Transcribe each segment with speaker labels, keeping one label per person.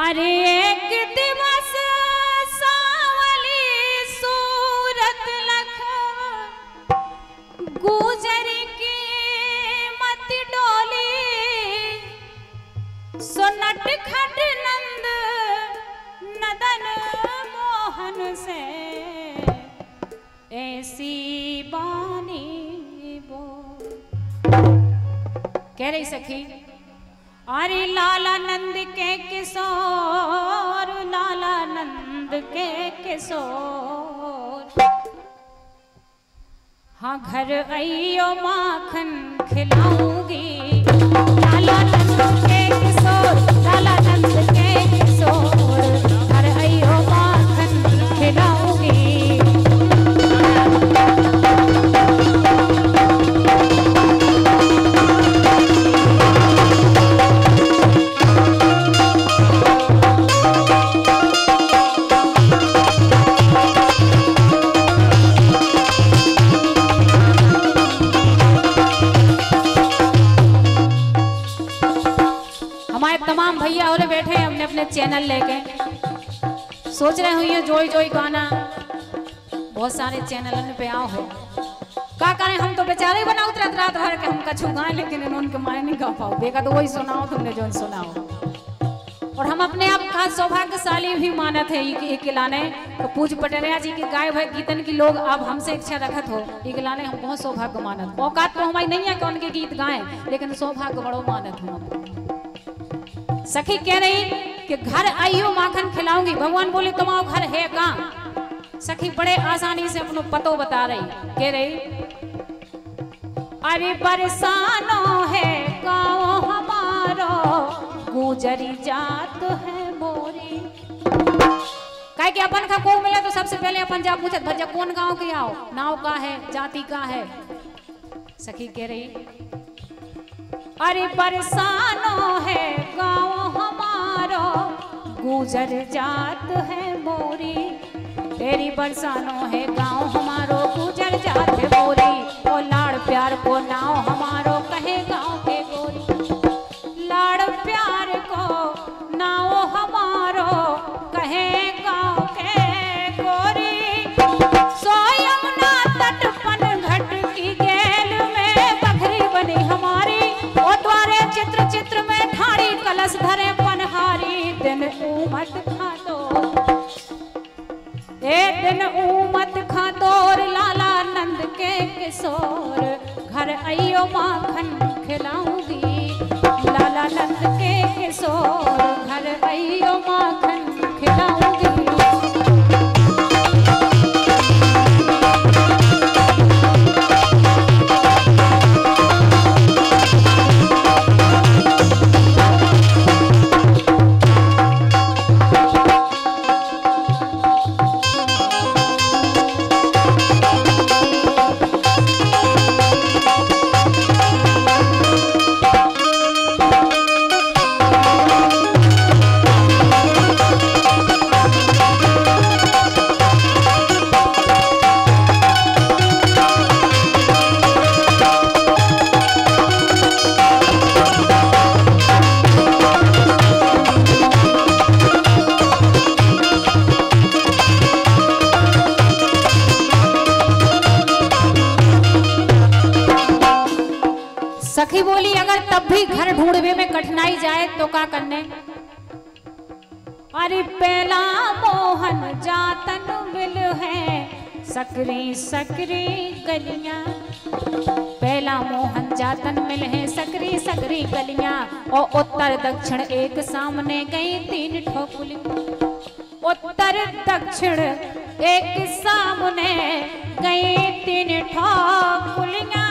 Speaker 1: अरे एक दिवस सावली सूरत लख गुजरी की मत डोली सोनट खट नंद नदन मोहन से ऐसी बानी बो। कह रही सखी अरे लाला नंद के किशोर, लाला नंद के किशोर, हाँ घर आइयो माखन खिलाऊंगी। लाला नंद के किशोर, लाला नंद के किशोर, घर आइयो माखन खिलाऊंगी। तमाम भैया और बैठे हैं अपने अपने चैनल लेके, सोच रहे हो ये जोई जोई गाना बहुत सारे चैनल पे आओ हो का करें। हम तो बेचारे बनाओ रात भर के हम कछु गाएं, लेकिन उनके माए नहीं गा पाओ। बेका तो वही सुनाओ तुमने जो सुनाओ। और हम अपने आप का सौभाग्यशाली भी मानत है ये खिलाने तो पूज पटेरिया जी के गाय भाई गीतन की लोग अब हमसे इच्छा रखत हो ये खिलाने। हम बहुत सौभाग्य मानत, औकात तो हमारी नहीं है कि उनके गीत गाएं, लेकिन सौभाग्य बड़ो मानत हम। सखी कह रही कि घर आइयो माखन खिलाऊंगी। भगवान बोले तुम्हारा घर है कहाँ? सखी बड़े आसानी से अपनो पतो बता रही। कह रही अरे बरसानो है गाँव हमारो, गुजरी जात है मोरी। काहे कि अपन का को मिला तो सबसे पहले अपन जा पूछत भज्जा कौन गाँव के आओ, नाव का है, जाति का है। सखी कह रही अरे बरसानो है गाँव हमारो, गुजर जात है मोरी। तेरी बरसानो है गाँव हमारो, गुजर जात है मोरी। ओ लाड़ प्यार को नाव हमारो, कहे गाँव के गोरी। लाड़ प्यार को नाव हमारो, कहे गाँव के गोरी। सो यमुना तट पन घट की गेल में बखरी बनी हमारी। चित्र चित्र में ठाड़ी कलश धरे पनहारी। दिन ऊमत खातो, एक दिन ऊमत खातोर, लाला नंद के किशोर, घर आइयो माखन खिलाऊंगी। लाला नंद के किशोर, घर आइयो माखन खिलाऊंगी। सखी बोली अगर तब भी घर ढूंढने में कठिनाई जाए तो क्या करने? अरे पहला मोहन जातन मिल है सकरी सकरी गलियां। पहला मोहन जातन मिल है सकरी सकरी गलियां। और उत्तर दक्षिण एक सामने गई तीन ठोकुली। उत्तर दक्षिण एक सामने गई तीन ठोकुलियां।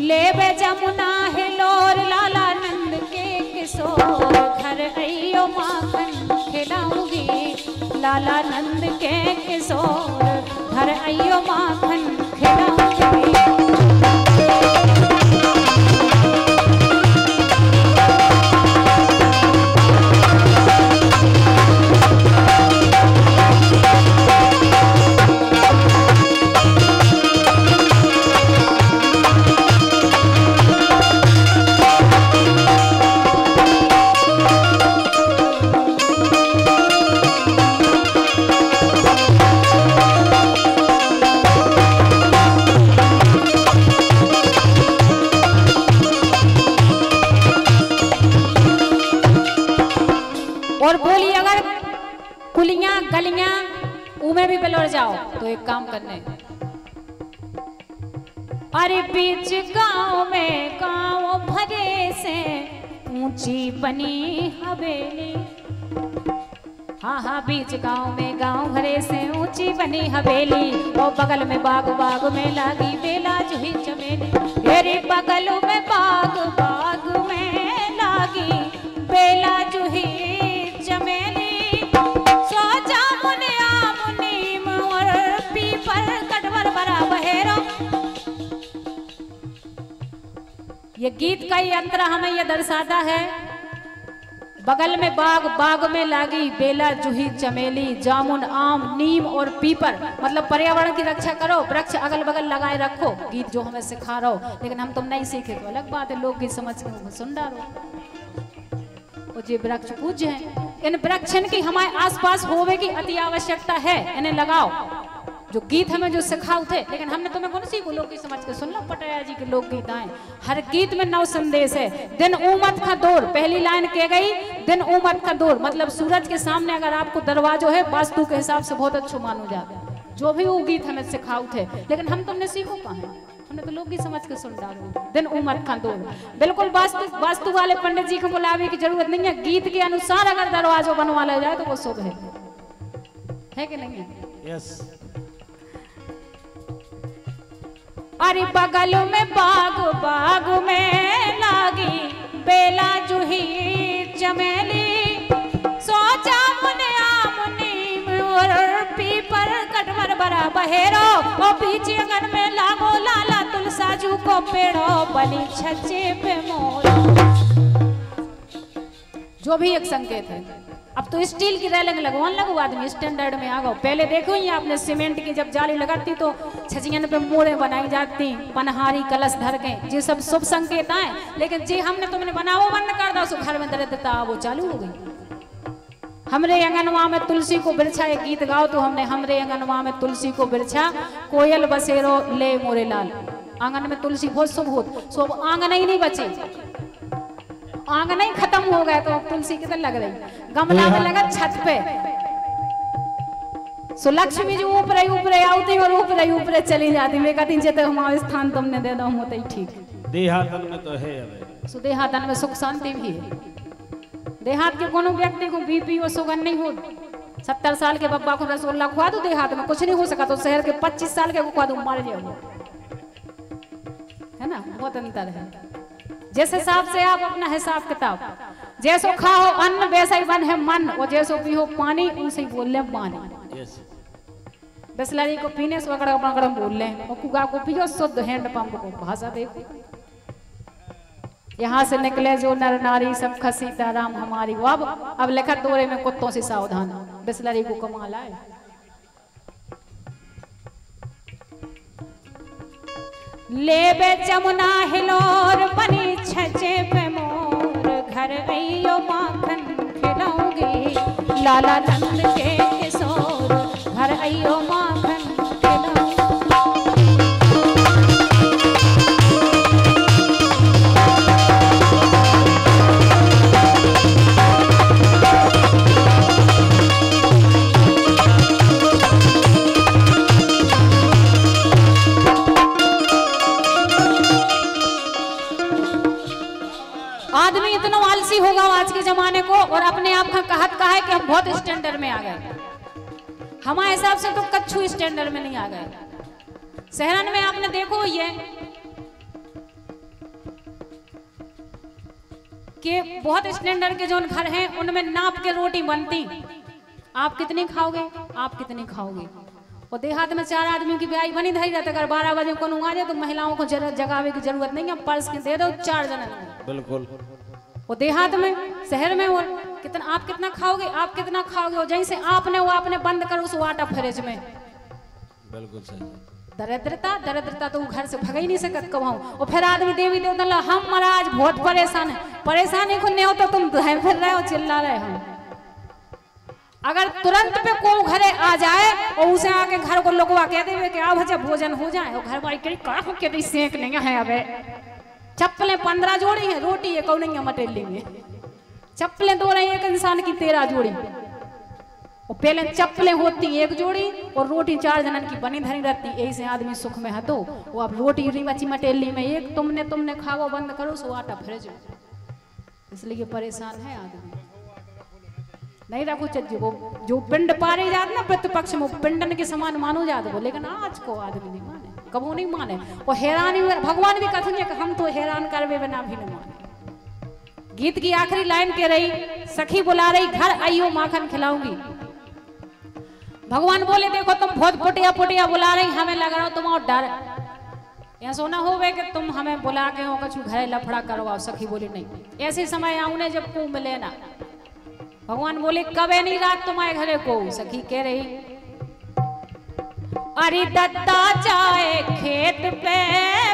Speaker 1: लेबे जमुना है लोर, लाला नंद के किशोर, घर आइयो माखन खिलाऊंगी। लाला नंद के किशोर, घर आइयो माखन खिलाऊंगी। और बोली अगर कुलियां गलियां उमे भी बेलोर जाओ तो एक काम करने, अरे बीच गांव में गांव भरे से ऊंची बनी हवेली, हाँ हाँ बीच गांव में गांव भरे से ऊंची बनी हवेली, और बगल में बाग बाग में लागी बेला जूही चमेली, तेरे बगल में बाग बाग में लागी बेला जूही चमेली, सो जामुन आम नीम और पीपल कटवर बरा बहेरो। ये गीत का ही अंतरा हमें यह दर्शाता है, बगल में बाग बाग में लागी बेला जूही चमेली, जामुन आम नीम और पीपल, मतलब पर्यावरण की रक्षा करो, वृक्ष अगल बगल लगाए रखो, गीत जो हमें सिखा रहा हो। लेकिन हम तुम नहीं सीखे तो अलग बात है, लोकगीत समझ के सुन डालो। और ये वृक्ष पूज्य हैं, इन वृक्षन की हमारे आसपास होवे की अति आवश्यकता है, इन्हें लगाओ। जो गीत हमें जो सिखाओ थे, लेकिन हमने तुम्हें कौन सी को लोकगीत समझ के सुन लो, पटैया जी के लोकगीत आए, हर गीत में नव संदेश है। दिन उमत का दौर, पहली लाइन कह गई दिन उमत का दौर, मतलब सूरज के सामने अगर आपको दरवाजो है वास्तु के हिसाब से बहुत अच्छा मानो जाता है। जो भी वो गीत हमें सिखाओ थे, लेकिन हम तुमने सीखो कहाँ है, हमने तो लोकगीत समझ के सुन डालो। दिन उमत का दौर, बिल्कुल वास्तु वाले पंडित जी को बुलावे की जरूरत नहीं है, गीत के अनुसार अगर दरवाजा बनवा लिया जाए तो वो शुभ है कि नहीं है?
Speaker 2: यस।
Speaker 1: अरे बगल में बाग बाग में लागी बेला जूही चमेली, सो जामुन आम नीम और पीपल कटवर बरा बहेरो, और पीछे अगन में लागो लाला तुलसाजू को पेड़ो, बलि छज्जे पे मोरो। जो भी एक संकेत है। अब तो स्टील की रेलिंग लगवाने लगो, आदमी स्टैंडर्ड में आ गए। पहले देखो ही आपने सीमेंट की जब जाली लगाती तो छजियन पे मोड़े बनाई जाती, पनहारी कलश धर के, ये सब शुभ संकेत आए। लेकिन जी हमने तुमने बनाओ बंद कर दो, घर में दरिद्रता वो चालू हो गई। हमरे अंगनवा में तुलसी को बिरछा, एक गीत गाओ तो हमने, हमरे अंगनवा में तुलसी को बिरछा, कोयल बसेरो ले मोरे लाल। आंगन में तुलसी बहुत शुभ हो, आंगन ही नहीं बचे, आंगन ही खत्म हो गए, तो अब तुलसी किधर लग रही, गमला में लगा छत पे। सो लक्ष्मी जी ऊपरे ऊपरे आती और ऊपरे चली जाती, मैं कहती जैसे हमारे स्थान तुमने दे दो होते ही ठीक।
Speaker 2: देहातन में तो है अब,
Speaker 1: सो देहातन में सुख शांति भी है। देहात के कोनो व्यक्ति को बीपी और शुगर नहीं हो, 70 साल के बब्बा को रसगुल्ला खुआ दो, देहात में कुछ नहीं हो सका, तो शहर के 25 साल के को खुआ दो, मर जाओ, है ना, बहुत अंतर है। जिस हिसाब से आप अपना हिसाब किताब, जैसो खाओ अन्न वैसा ही बन है मन, और जैसो पियो पानी उसे ही बोल ले पानी। बिस्लरी को पीने से अगड़ बोल ले, और कुआ को पियो शुद्ध हैंडपंप को भाषा देखो। यहाँ से निकले जो नर नारी सब सीताराम हमारी, वो अब लिखा दौरे में कुत्तों से सावधान, बिस्लरी को कमाल आए। लेबे जमुना हिलोर बनी छजे पे मोर, घर अइयो माखन खिलाऊंगी लाला नंद के किशोर, घर अइयो माखन आदमी इतना आलसी होगा आज के जमाने को, और अपने आप का कहत कहा है कि हम बहुत स्टैंडर्ड में आ गए। हमारे हिसाब से तो कच्छू स्टैंडर्ड में नहीं आ गए। शहरन में आपने देखो ये कि बहुत स्टैंडर्ड के जो घर हैं उनमें नाप के रोटी बनती, आप कितनी खाओगे, आप कितनी खाओगे। और देहात में 4 आदमी की ब्याह बनी धरी रहती, अगर 12 बजे को आ जाए तो महिलाओं को जगावे की जरूरत नहीं है, पर्स के दे दो 4 जन।
Speaker 2: बिल्कुल।
Speaker 1: वो देहात में, शहर में, और कितना आप कितना खाओगे, आप कितना खाओगे, और जैसे आपने वो आपने बंद करो उस वाटा फ्रिज में।
Speaker 2: बिल्कुल सही।
Speaker 1: दरिद्रता तो घर से भग ही नहीं सकत कहूँ। और फिर आदमी देवी देवता हम महाराज बहुत परेशान है, परेशानी को नहीं होता तुम फिर रहे हो, चिल्ला रहे हो। अगर तुरंत पे को घरे आ जाए और उसे आके घर को लोगवा कह दे कि आओ भजा भोजन हो जाए, और घर वाली कहीं कहा के सेक नहीं है, अबे चप्पलें 15 जोड़ी है, रोटी है कौन मटेली में, चप्पलें दो रही एक इंसान की 13 जोड़ी, और पहले चप्पलें होती एक जोड़ी और रोटी 4 जनन की बनी धरी रहती, यही से आदमी सुख में है। तो वो अब रोटी रिवाची मटेली में एक तुमने खाओ बंद करो सो आटा फ्रिज, इसलिए परेशान है आदमी। नहीं रखो चज्जू वो जो पिंड पारे जाते ना प्रतिपक्ष में पिंडन के समान मानो जाते वो, लेकिन आज को आदमी नहीं माने, कबू नहीं माने। और हैरान भगवान भी कहते हैं कि हम तो हैरान करवे बिना भी नहीं माने। गीत की आखिरी लाइन कह रही, सखी बुला रही घर आइयो माखन खिलाऊंगी। भगवान बोले देखो तुम बहुत पुटिया पुटिया बुला रही, हमें लग रहा हो तुम और डर यहाँ सोना हो गए कि तुम हमें बुला के हो कछु घर लफड़ा करवाओ। सखी बोली नहीं, ऐसे समय आऊने जब तू मिले ना। भगवान बोले कबे नहीं रात तुम्हारे घरे को। सखी कह रही अरे दत्ता जाए खेत पे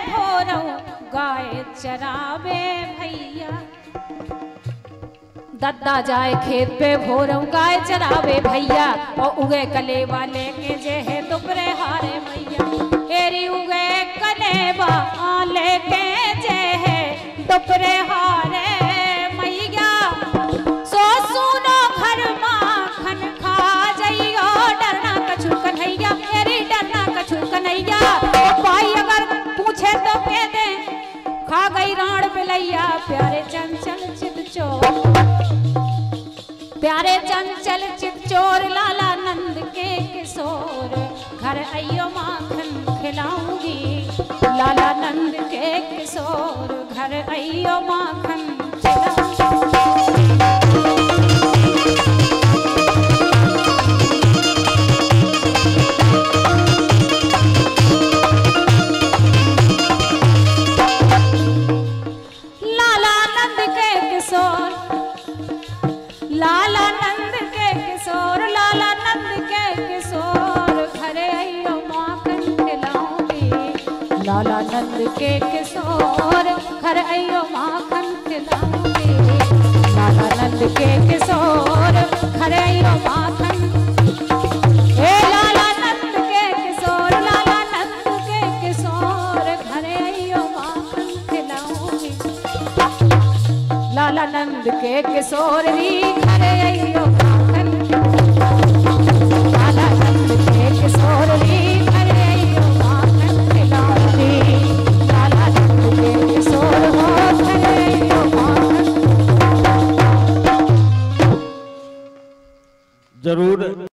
Speaker 1: भोरऊ गाय चरावे भैया, दद्दा जाए खेत पे भोरऊ गाय चरावे भैया, और उगे कले वाले के जे है दुपरे हारे मैया। एरी उगे कले वाले के जे है दुपरे हारे मैया, सो सुनो घर माखन खा जाइयो डरना कछु कन्हैया, एरी डरना कछु कन्हैया। भाई अगर पूछे तो कह दे खा गई राण पिलैया, प्यारे चंचल चित चोर, प्यारे चंचल चित चोर लाला नंद के किशोर, घर आइयो माखन खिलाऊंगी। लाला नंद के किशोर घर आइयो माखन खिलाऊंगी। लाला नंद के किशोर, लाला नंद के किशोर, लाला नंद के किशोर घरे आइयो माखन खिलाऊंगी। लाला नंद के किशोर घर आइयो माखन खिलाऊंगी। लाला नंद के किशोर घर आइयो माखन, हे लाला नंद के किशोर, लाला नंद के किशोर घरे आइयो माखन खिलाऊंगी। लाला नंद के किशोर री घरे आइयो माखन, लाला नंद के किशोर री घरे आइयो माखन खिलाऊंगी। लाला नंद के किशोर हो घरे आइयो माखन।
Speaker 2: जरूर